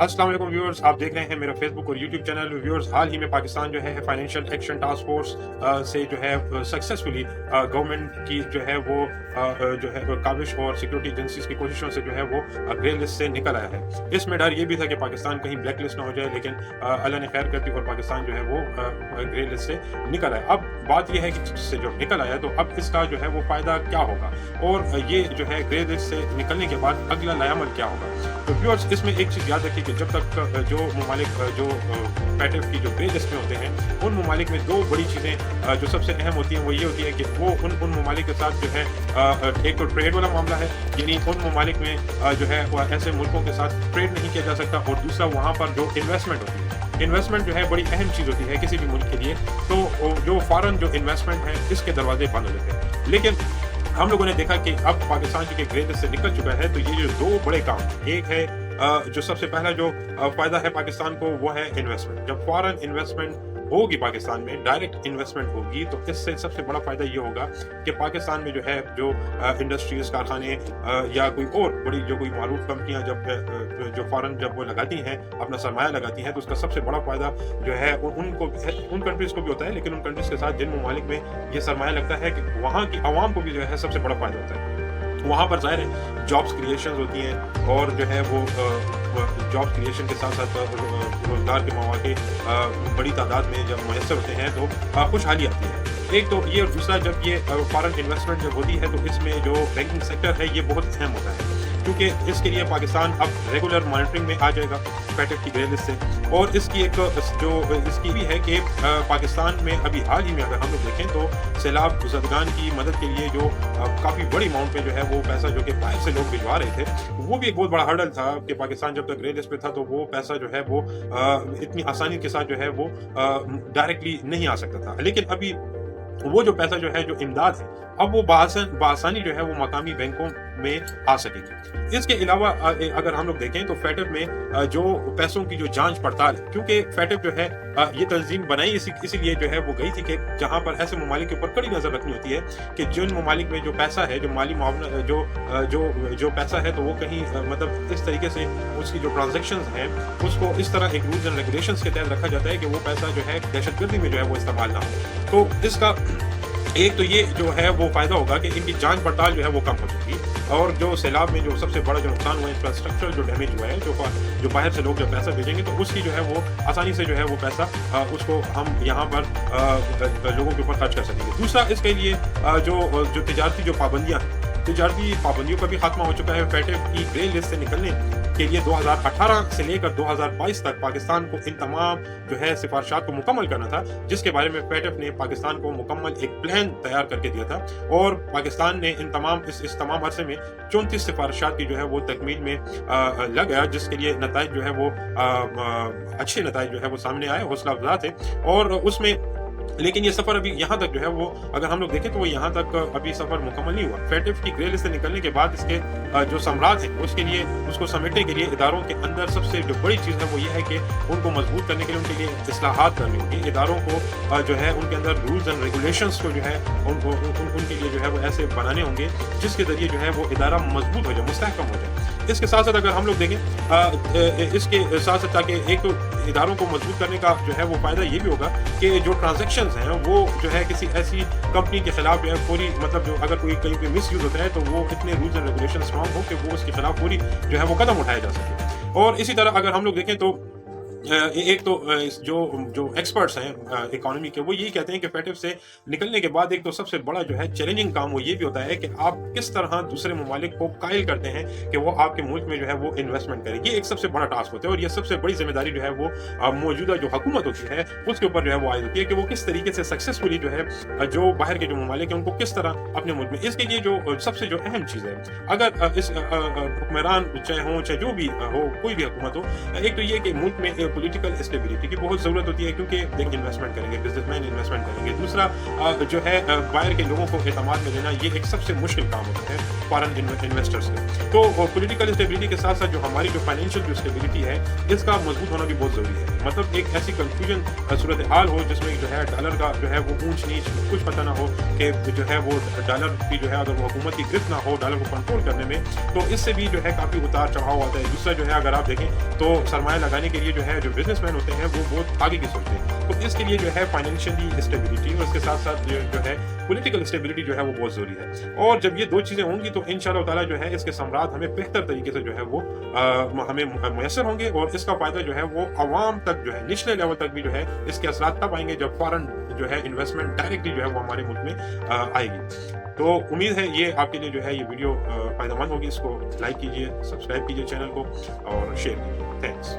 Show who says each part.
Speaker 1: अस्सलाम वालेकुम व्यूअर्स, आप देख रहे हैं मेरा फेसबुक और यूट्यूब चैनल। व्यूअर्स, हाल ही में पाकिस्तान जो है फाइनेंशियल एक्शन टास्क फोर्स से जो है सक्सेसफुली गवर्नमेंट की जो है वो जो है काबिश और सिक्योरिटी एजेंसीज की कोशिशों से जो है वो ग्रे लिस्ट से निकल आया है। इसमें डर ये भी था कि पाकिस्तान कहीं ब्लैक लिस्ट ना हो जाए, लेकिन अल्लाह ने खैर कर दी और पाकिस्तान जो है वो ग्रे लिस्ट से निकल आया। अब बात यह है कि इससे जो निकल आया तो अब इसका जो है वो फ़ायदा क्या होगा और ये जो है ग्रे लिस्ट से निकलने के बाद अगला लायामल क्या होगा। तो व्यूअर्स, इसमें एक चीज़ याद रखिए कि जब तक जो ममालिक जो पैटर्न की जो ग्रे लिस्ट में होते हैं, उन ममालिक में दो बड़ी चीज़ें जो सबसे अहम होती हैं वो ये होती है कि वो उन ममालिक के साथ जो है एक तो ट्रेड वाला मामला है, यानी उन ममालिक में जो है वो ऐसे मुल्कों के साथ ट्रेड नहीं किया जा सकता, और दूसरा वहाँ पर जो इन्वेस्टमेंट होती है, इन्वेस्टमेंट जो है बड़ी अहम चीज़ होती है किसी भी मुल्क के लिए। तो जो फॉरेन जो इन्वेस्टमेंट है इसके दरवाजे बंद हो जाते हैं। लेकिन हम लोगों ने देखा कि अब पाकिस्तान चूंकि ग्रे लिस्ट से निकल चुका है, तो ये जो दो बड़े काम, एक है जो सबसे पहला जो फायदा है पाकिस्तान को वो है इन्वेस्टमेंट। जब फॉरेन इन्वेस्टमेंट होगी पाकिस्तान में, डायरेक्ट इन्वेस्टमेंट होगी, तो इससे सबसे बड़ा फायदा ये होगा कि पाकिस्तान में जो है जो इंडस्ट्रीज कारखाने या कोई और बड़ी जो कोई मारूफ कंपनियां जब जो फॉरेन जब वो लगाती हैं, अपना सरमाया लगाती हैं, तो उसका सबसे बड़ा फायदा जो है उनको उन कंट्रीज को भी होता है, लेकिन उन कंट्रीज के साथ जिन ममालिक में ये सरमाया लगता है कि वहाँ की आवाम को भी जो है सबसे बड़ा फायदा होता है। वहाँ पर ज़ाहिर है जॉब्स क्रिएशन होती हैं, और जो है वो जॉब क्रिएशन के साथ साथ रोज़गार के मौके बड़ी तादाद में जब मैसर होते हैं तो खुशहाली आती है। एक तो ये, और दूसरा जब ये फॉरेन इन्वेस्टमेंट जब होती है तो इसमें जो बैंकिंग सेक्टर है ये बहुत अहम होता है, क्योंकि इसके लिए पाकिस्तान अब रेगुलर मॉनिटरिंग में आ जाएगा पैटर्न की ग्रे लिस्ट से। और इसकी एक जो इसकी भी है कि पाकिस्तान में अभी हाल ही में अगर हम लोग देखें तो सैलाब ज़दगान की मदद के लिए जो काफ़ी बड़ी अमाउंट में जो है वो पैसा जो कि बाहर से लोग भिजवा रहे थे, वो भी एक बहुत बड़ा हर्डल था कि पाकिस्तान जब तक ग्रे लिस्ट पे था तो वो पैसा जो है वो इतनी आसानी के साथ जो है वो डायरेक्टली नहीं आ सकता था। लेकिन अभी वो जो पैसा जो है जो इमदाद है, अब वो बासानी जो है वो मकामी बैंकों में आ सकेगी। इसके अलावा अगर हम लोग देखें तो फैटफ में जो पैसों की जो जांच पड़ताल है, क्योंकि फैटफ जो है ये तंजीम बनाई इसीलिए जो है वो गई थी कि जहां पर ऐसे ममालिक के ऊपर कड़ी नजर रखनी होती है कि जिन ममालिक में जो पैसा है, जो माली मामला जो पैसा है, तो वो कहीं मतलब इस तरीके से उसकी जो ट्रांजेक्शन है उसको इस तरह एक रूल्स एंड रेगुलेशंस के तहत रखा जाता है कि वो पैसा जो है दहशतगर्दी में जो है वो इस्तेमाल ना हो। तो इसका एक तो ये जो है वो फायदा होगा कि इनकी जांच पड़ताल जो है वो कम हो जाएगी, और जो सैलाब में जो सबसे बड़ा जो नुकसान हुआ है, इंफ्रास्ट्रक्चर जो डैमेज हुआ है, जो बाहर से लोग जब पैसा भेजेंगे तो उसकी जो है वो आसानी से जो है वो पैसा उसको हम यहाँ पर लोगों के ऊपर खर्च कर सकेंगे। दूसरा, इसके लिए जो तिजारती जो पाबंदियाँ हैं, तिजारती पाबंदियों का भी खात्मा हो चुका है। फैटफ की ग्रे लिस्ट से निकलने के लिए 2018 से लेकर 2022 तक पाकिस्तान को इन तमाम जो है सिफारिशात को मुकम्मल करना था, जिसके बारे में फैटफ ने पाकिस्तान को मुकम्मल एक प्लान तैयार करके दिया था, और पाकिस्तान ने इन तमाम अरसे में 34 सिफारिशात की जो है वो तकमील में लग गया, जिसके लिए नताइज जो है वो अच्छे नताइज जो है वो सामने आए, हौसला अफजा थे। और उसमें लेकिन ये सफर अभी यहाँ तक जो है वो अगर हम लोग देखें तो वो यहाँ तक अभी सफर मुकम्मल नहीं हुआ। फैटफ की ग्रे लिस्ट से निकलने के बाद इसके जो सम्राट है उसके लिए, उसको समेटने के लिए इदारों के अंदर सबसे जो बड़ी चीज़ है वो ये है कि उनको मजबूत करने के लिए उनके लिए इस्लाहात करनी होगी। इदारों को जो है उनके अंदर रूल्स एंड रेगुलेशंस को जो है उनके लिए जो है वो ऐसे बनाने होंगे जिसके ज़रिए जो है वो इदारा मजबूत हो जाए, मुस्तहकम हो जाए। इसके साथ साथ अगर हम लोग देखें इसके साथ साथ ताकि एक तो इदारों को मजबूत करने का जो है वो फ़ायदा ये भी होगा कि जो ट्रांजैक्शंस हैं वो जो है किसी ऐसी कंपनी के खिलाफ जो है पूरी, मतलब जो अगर कोई कहीं पे मिस यूज़ होता है तो वो इतने रूल्स एंड रेगुलेशन स्ट्रॉन्ग हो कि वो उसके खिलाफ पूरी जो है वो कदम उठाया जा सके। और इसी तरह अगर हम लोग देखें तो एक तो जो एक्सपर्ट्स हैं इकोनॉमी के, वो यही कहते हैं कि फैटफ से निकलने के बाद एक तो सबसे बड़ा जो है चैलेंजिंग काम वो ये भी होता है कि आप किस तरह दूसरे ममालिक को कायल करते हैं कि वो आपके मुल्क में जो है वो इन्वेस्टमेंट करें। ये एक सबसे बड़ा टास्क होता है, और ये सबसे बड़ी जिम्मेदारी जो है वो मौजूदा जो हुकूमत होती है उसके ऊपर जो है वो आयद होती है कि वो किस तरीके से सक्सेसफुली जो है जो बाहर के जो ममालिक हैं उनको किस तरह अपने मुल्क में। इसके लिए जो सबसे जो अहम चीज़ है, अगर इस हुक्मरान चाहे जो भी हो, कोई भी हुकूमत हो, एक तो ये कि मुल्क में پولیٹیکل اسٹیبلٹی کی بہت ضرورت ہوتی ہے، کیونکہ دیکھیں انویسٹمنٹ کریں گے، بزنس مین انویسٹمنٹ کریں گے. دوسرا جو ہے باہر کے لوگوں کو اعتماد میں لینا، یہ ایک سب سے مشکل کام ہوتا ہے فارن انویسٹرس کا. تو پولیٹیکل اسٹیبلٹی کے ساتھ ساتھ جو ہماری جو فائنینشیل جو اسٹیبلٹی ہے اس کا مضبوط ہونا بھی بہت ضروری ہے. مطلب ایک ایسی کنفیوژن صورتحال ہو جس میں جو ہے ڈالر کا جو ہے وہ اونچ نیچ کچھ پتہ نہ ہو، کہ جو ہے وہ ڈالر کی جو ہے اگر وہ حکومت کی گرفت نہ ہو ڈالر کو کنٹرول کرنے میں، تو اس سے بھی جو ہے کافی اتار چڑھاؤ آتا ہے. دوسرا جو ہے اگر آپ دیکھیں تو سرمایہ لگانے کے لیے جو ہے جو بزنس مین ہوتے ہیں وہ بہت آگے کی سوچتے ہیں. تو اس کے لیے جو ہے فائنینشیلی اسٹیبلٹی اور اس کے ساتھ ساتھ جو ہے پولیٹیکل اسٹیبلٹی جو ہے وہ بہت ضروری ہے. اور جب یہ دو چیزیں ہوں گی تو ان شاء اللہ تعالیٰ جو ہے اس کے ثمرات ہمیں بہتر طریقے سے جو ہے وہ ہمیں میسر ہوں گے، اور اس کا فائدہ جو ہے وہ عوام تک جو ہے نچلے لیول تک بھی جو ہے اس کے اثرات تب آئیں گے جب فارن جو ہے انویسٹمنٹ ڈائریکٹلی جو ہے وہ ہمارے ملک میں آئے گی. تو امید ہے یہ آپ کے لیے جو ہے یہ ویڈیو فائدہ مند ہوگی. اس کو لائک کیجیے، سبسکرائب کیجیے چینل کو اور شیئر کیجیے. تھینکس.